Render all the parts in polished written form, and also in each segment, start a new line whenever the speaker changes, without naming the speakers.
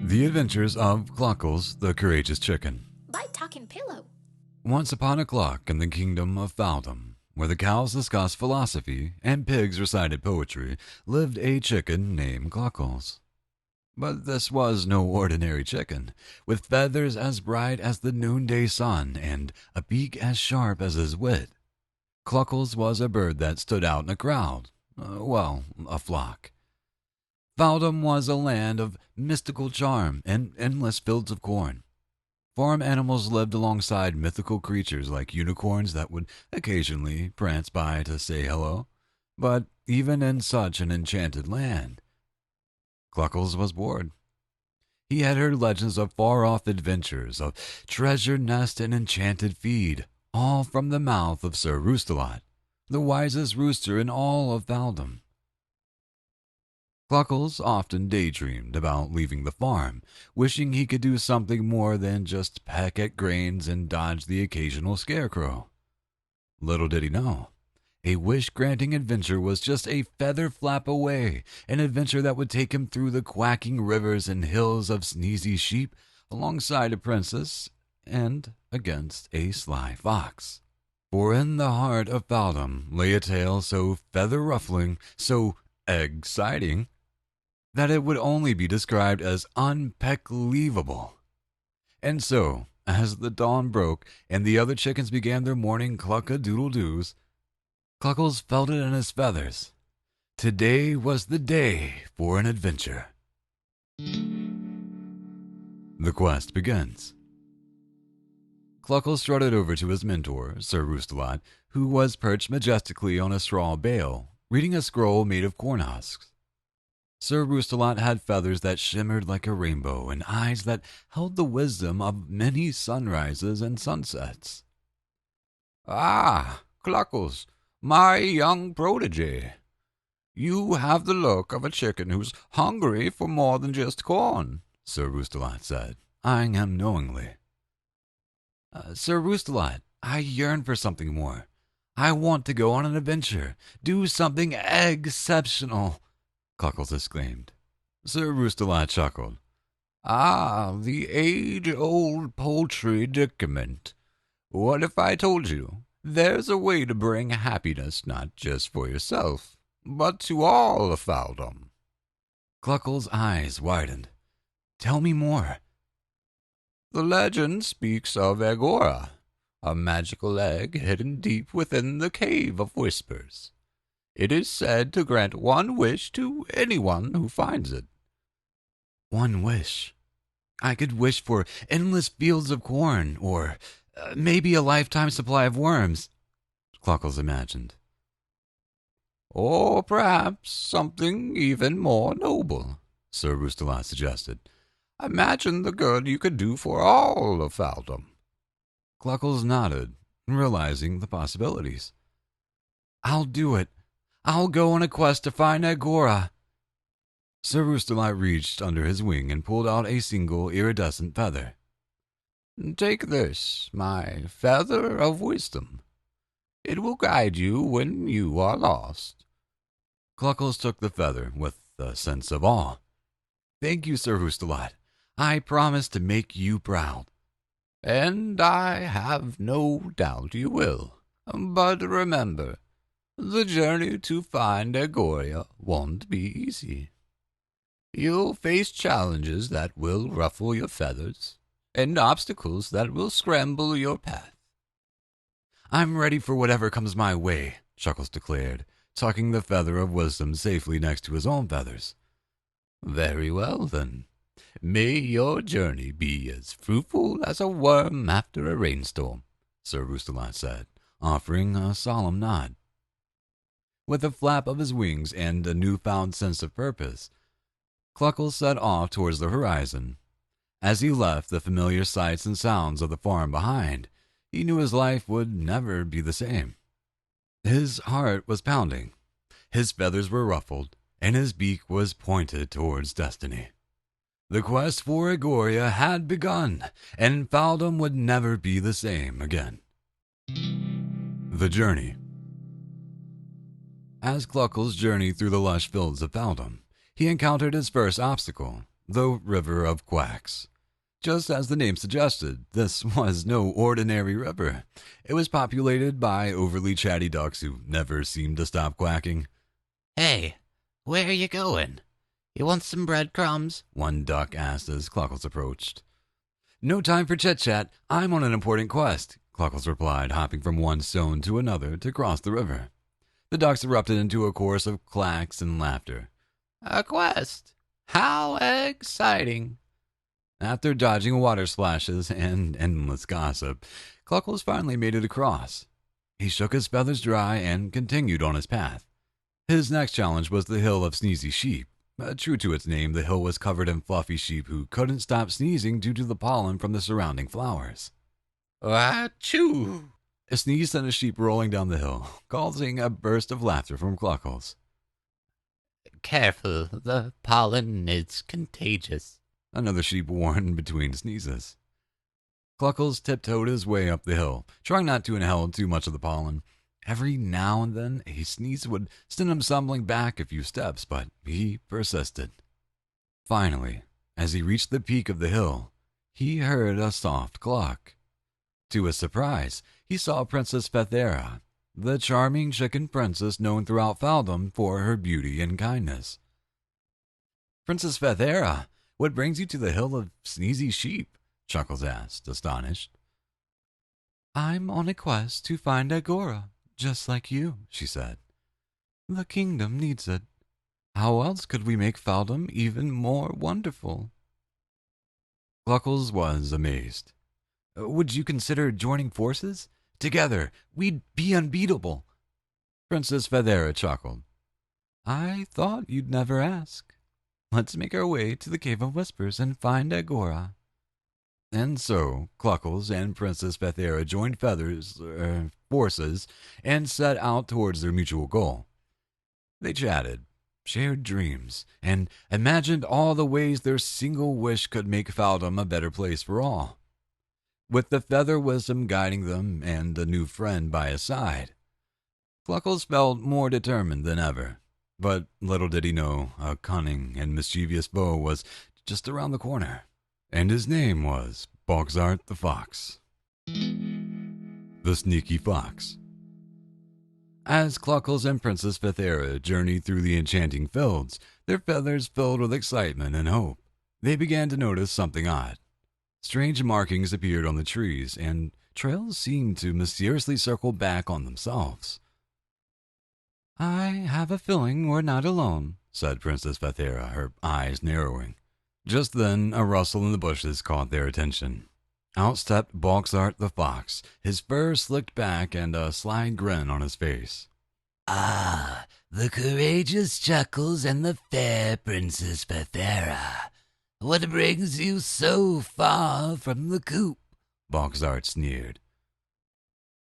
The Adventures of Cluckles, the Courageous Chicken.
By Talking Pillow.
Once upon a clock in the kingdom of Fawldom, where the cows discussed philosophy and pigs recited poetry, lived a chicken named Cluckles. But this was no ordinary chicken, with feathers as bright as the noonday sun and a beak as sharp as his wit. Cluckles was a bird that stood out in a crowd, a flock. Fawldom was a land of mystical charm and endless fields of corn. Farm animals lived alongside mythical creatures like unicorns that would occasionally prance by to say hello. But even in such an enchanted land, Cluckles was bored. He had heard legends of far-off adventures, of treasure nest and enchanted feed, all from the mouth of Sir Roostalot, the wisest rooster in all of Fawldom. Cluckles often daydreamed about leaving the farm, wishing he could do something more than just peck at grains and dodge the occasional scarecrow. Little did he know, a wish-granting adventure was just a feather flap away, an adventure that would take him through the quacking rivers and hills of sneezy sheep, alongside a princess and against a sly fox. For in the heart of Fawldom lay a tale so feather-ruffling, so exciting, that it would only be described as unpeckleavable. And so, as the dawn broke and the other chickens began their morning cluck-a-doodle-doos, Cluckles felt it in his feathers. Today was the day for an adventure. The quest begins. Cluckles strutted over to his mentor, Sir Roostalot, who was perched majestically on a straw bale, reading a scroll made of corn husks. Sir Roostalot had feathers that shimmered like a rainbow and eyes that held the wisdom of many sunrises and sunsets.
"Ah, Cluckles, my young protege. You have the look of a chicken who's hungry for more than just corn,"
Sir Roostalot said, eyeing him knowingly. Sir Roostalot, I yearn for something more. I want to go on an adventure, do something exceptional, Cluckles exclaimed. Sir Roostalot chuckled.
"Ah, the age-old poultry predicament. What if I told you there's a way to bring happiness not just for yourself, but to all of Fawldom?"
Cluckles' eyes widened. Tell me more.
The legend speaks of Agora, a magical egg hidden deep within the Cave of Whispers. It is said to grant one wish to anyone who finds it.
One wish? I could wish for endless fields of corn, or maybe a lifetime supply of worms, Cluckles imagined.
Or perhaps something even more noble, Sir Roostalot suggested. Imagine the good you could do for all of Fawldom.
Cluckles nodded, realizing the possibilities. I'll do it. I'll go on a quest to find Agora. Sir Roostalot reached under his wing and pulled out a single iridescent feather.
Take this, my feather of wisdom. It will guide you when you are lost.
Cluckles took the feather with a sense of awe. Thank you, Sir Roostalot. I promise to make you proud.
And I have no doubt you will. But remember, the journey to find Agora won't be easy. You'll face challenges that will ruffle your feathers, and obstacles that will scramble your path.
I'm ready for whatever comes my way, Chuckles declared, tucking the feather of wisdom safely next to his own feathers.
Very well, then. May your journey be as fruitful as a worm after a rainstorm,
Sir Roostalot said, offering a solemn nod. With a flap of his wings and a newfound sense of purpose, Cluckles set off towards the horizon. As he left the familiar sights and sounds of the farm behind, he knew his life would never be the same. His heart was pounding, his feathers were ruffled, and his beak was pointed towards destiny. The quest for Agora had begun, and Fawldom would never be the same again. The journey. As Cluckles journeyed through the lush fields of Fawldom, he encountered his first obstacle, the River of Quacks. Just as the name suggested, this was no ordinary river. It was populated by overly chatty ducks who never seemed to stop quacking.
Hey, where are you going? You want some breadcrumbs?
One duck asked as Cluckles approached. No time for chit-chat. I'm on an important quest, Cluckles replied, hopping from one stone to another to cross the river. The ducks erupted into a chorus of clacks and laughter.
A quest? How exciting!
After dodging water splashes and endless gossip, Cluckles finally made it across. He shook his feathers dry and continued on his path. His next challenge was the Hill of Sneezy Sheep. True to its name, the hill was covered in fluffy sheep who couldn't stop sneezing due to the pollen from the surrounding flowers.
Achoo!
A sneeze sent a sheep rolling down the hill, causing a burst of laughter from Cluckles.
Careful, the pollen is contagious.
Another sheep warned between sneezes. Cluckles tiptoed his way up the hill, trying not to inhale too much of the pollen. Every now and then, a sneeze would send him stumbling back a few steps, but he persisted. Finally, as he reached the peak of the hill, he heard a soft cluck. To his surprise, he saw Princess Fethera, the charming chicken princess known throughout Fawldom for her beauty and kindness. Princess Fethera, what brings you to the Hill of Sneezy Sheep? Chuckles asked, astonished. I'm on a quest to find Agora, just like you, she said. The kingdom needs it. How else could we make Fawldom even more wonderful? Cluckles was amazed. Would you consider joining forces? Together, we'd be unbeatable. Princess Fethera chuckled. I thought you'd never ask. Let's make our way to the Cave of Whispers and find Agora. And so, Cluckles and Princess Fethera joined forces and set out towards their mutual goal. They chatted, shared dreams, and imagined all the ways their single wish could make Fawldom a better place for all. With the feather wisdom guiding them and a new friend by his side, Cluckles felt more determined than ever. But little did he know, a cunning and mischievous foe was just around the corner, and his name was Boxart the Fox. The Sneaky Fox. As Cluckles and Princess Fethera journeyed through the enchanting fields, their feathers filled with excitement and hope, they began to notice something odd. Strange markings appeared on the trees, and trails seemed to mysteriously circle back on themselves. I have a feeling we're not alone, said Princess Fethera, her eyes narrowing. Just then, a rustle in the bushes caught their attention. Out stepped Boxart the Fox, his fur slicked back and a sly grin on his face.
Ah, the courageous Chuckles and the fair Princess Fethera. What brings you so far from the coop?
Boxart sneered.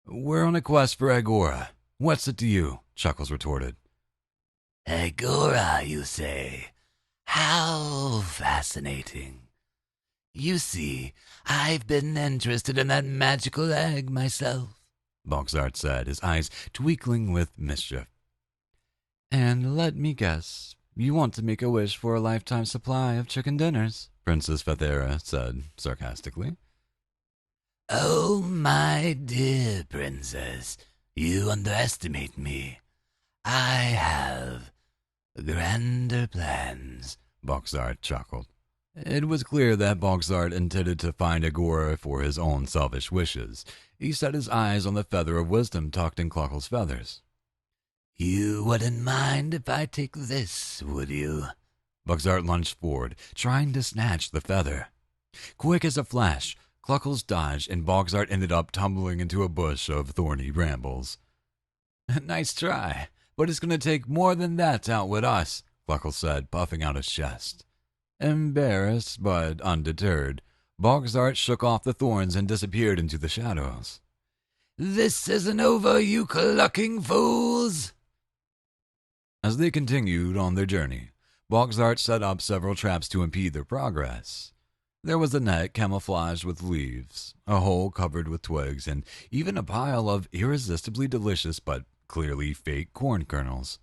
We're on a quest for Agora. What's it to you? Chuckles retorted.
Agora, you say? How fascinating. You see, I've been interested in that magical egg myself,
Boxart said, his eyes twinkling with mischief. And let me guess, you want to make a wish for a lifetime supply of chicken dinners, Princess Fethera said sarcastically.
Oh, my dear princess, you underestimate me. I have grander plans,
Boxart chuckled. It was clear that Boxart intended to find Agora for his own selfish wishes. He set his eyes on the feather of wisdom tucked in Cluckles' feathers.
You wouldn't mind if I take this, would you?
Boxart lunged forward, trying to snatch the feather. Quick as a flash, Cluckles dodged, and Boxart ended up tumbling into a bush of thorny brambles. Nice try, but it's going to take more than that to outwit us, Cluckles said, puffing out his chest. Embarrassed but undeterred, Boxart shook off the thorns and disappeared into the shadows.
This isn't over, you clucking fools!
As they continued on their journey, Boxart set up several traps to impede their progress. There was a net camouflaged with leaves, a hole covered with twigs, and even a pile of irresistibly delicious but clearly fake corn kernels.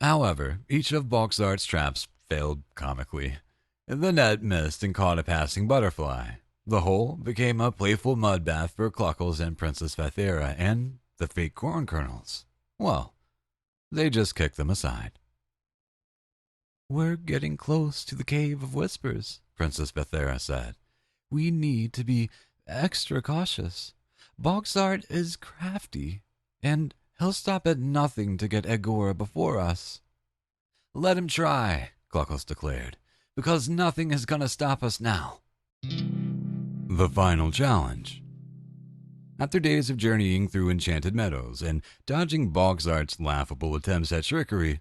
However, each of Boxart's traps failed comically. The net missed and caught a passing butterfly. The hole became a playful mud bath for Cluckles and Princess Fethera and the fake corn kernels. Well, they just kicked them aside. "We're getting close to the Cave of Whispers," Princess Fethera said. "We need to be extra cautious. Bogsart is crafty, and he'll stop at nothing to get Agora before us." "Let him try," Cluckles declared, "because nothing is going to stop us now." The final challenge. After days of journeying through enchanted meadows and dodging Bogsart's laughable attempts at trickery,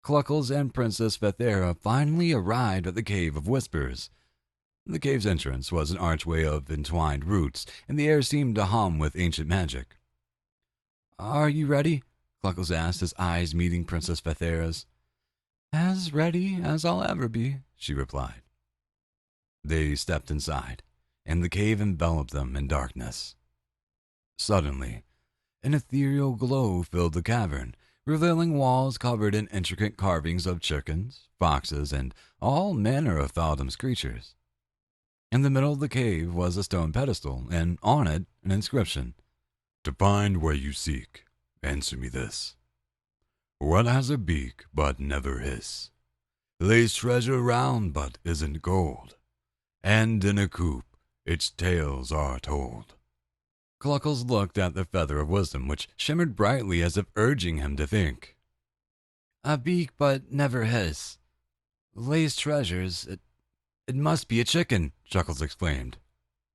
Cluckles and Princess Fethera finally arrived at the Cave of Whispers. The cave's entrance was an archway of entwined roots, and the air seemed to hum with ancient magic. "Are you ready?" Cluckles asked, his eyes meeting Princess Fethera's. "As ready as I'll ever be," she replied. They stepped inside, and the cave enveloped them in darkness. Suddenly, an ethereal glow filled the cavern, revealing walls covered in intricate carvings of chickens, foxes, and all manner of Fawldom's creatures. In the middle of the cave was a stone pedestal, and on it an inscription. "To find where you seek, answer me this. What has a beak but never hiss? Lays treasure round but isn't gold, and in a coop its tales are told." Cluckles looked at the feather of wisdom, which shimmered brightly as if urging him to think. "A beak but never hiss. Lays treasures. It must be a chicken," Chuckles exclaimed.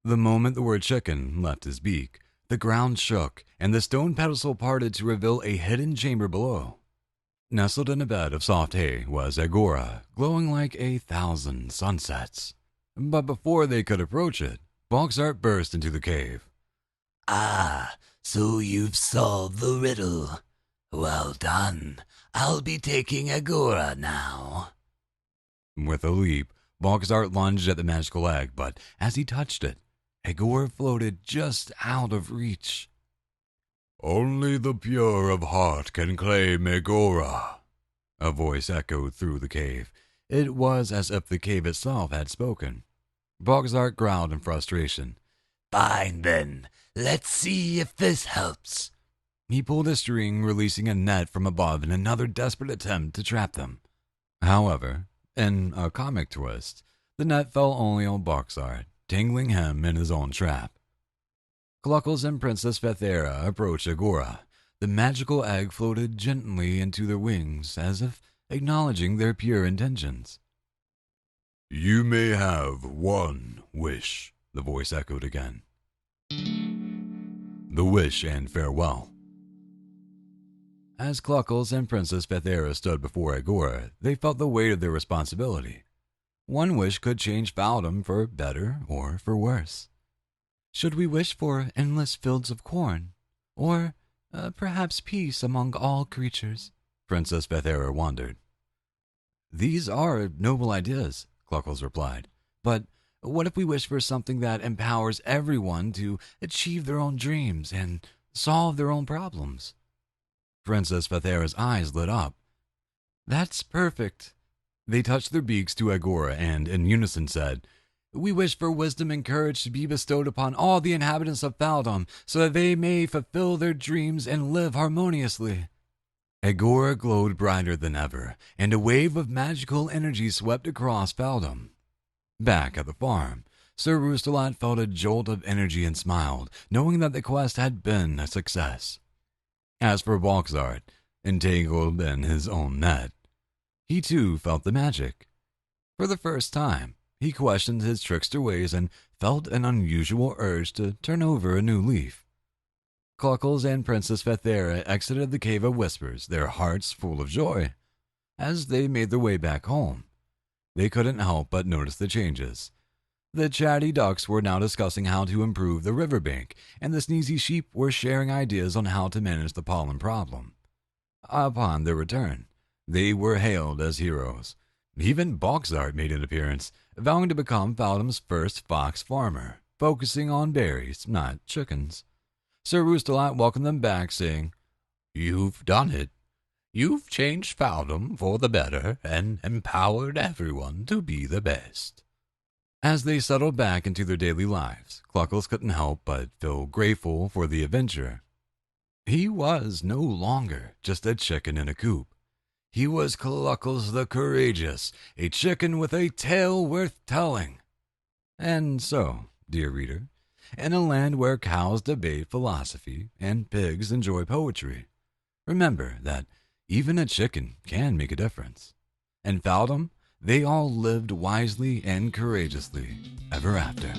The moment the word chicken left his beak, the ground shook, and the stone pedestal parted to reveal a hidden chamber below. Nestled in a bed of soft hay was Agora, glowing like 1,000 sunsets. But before they could approach it, Bogsart burst into the cave.
"Ah, so you've solved the riddle. Well done. I'll be taking Agora now."
With a leap, Bogsart lunged at the magical egg, but as he touched it, Agora floated just out of reach. "Only the pure of heart can claim Agora," a voice echoed through the cave. It was as if the cave itself had spoken. Bogsart growled in frustration.
"Fine then. Let's see if this helps."
He pulled a string, releasing a net from above in another desperate attempt to trap them. However, in a comic twist, the net fell only on Bogsart, tangling him in his own trap. Cluckles and Princess Fethera approached Agora. The magical egg floated gently into their wings, as if acknowledging their pure intentions. "You may have one wish," the voice echoed again. The wish and farewell. As Cluckles and Princess Fethera stood before Agora, they felt the weight of their responsibility. One wish could change Fawldom for better or for worse. Should we wish for endless fields of corn? Or perhaps peace among all creatures? Princess Fethera wondered. "These are noble ideas," Cluckles replied. "But what if we wish for something that empowers everyone to achieve their own dreams and solve their own problems?" Princess Fethera's eyes lit up. "That's perfect." They touched their beaks to Agora and, in unison, said, "We wish for wisdom and courage to be bestowed upon all the inhabitants of Fawldom, so that they may fulfill their dreams and live harmoniously." Agora glowed brighter than ever, and a wave of magical energy swept across Fawldom. Back at the farm, Sir Roostalot felt a jolt of energy and smiled, knowing that the quest had been a success. As for Bogsart, entangled in his own net, he too felt the magic. For the first time, he questioned his trickster ways and felt an unusual urge to turn over a new leaf. Cluckles and Princess Fethera exited the Cave of Whispers, their hearts full of joy. As they made their way back home, they couldn't help but notice the changes. The chatty ducks were now discussing how to improve the riverbank, and the sneezy sheep were sharing ideas on how to manage the pollen problem. Upon their return, they were hailed as heroes. Even Bogsart made an appearance, vowing to become Fawldom's first fox farmer, focusing on berries, not chickens. Sir Roostalot welcomed them back, saying, "You've done it.
You've changed Fawldom for the better and empowered everyone to be the best.
As they settled back into their daily lives, Cluckles couldn't help but feel grateful for the adventure. He was no longer just a chicken in a coop. He was Cluckles the Courageous, a chicken with a tale worth telling. And so, dear reader, in a land where cows debate philosophy and pigs enjoy poetry, remember that even a chicken can make a difference. In Fawldom, they all lived wisely and courageously ever after.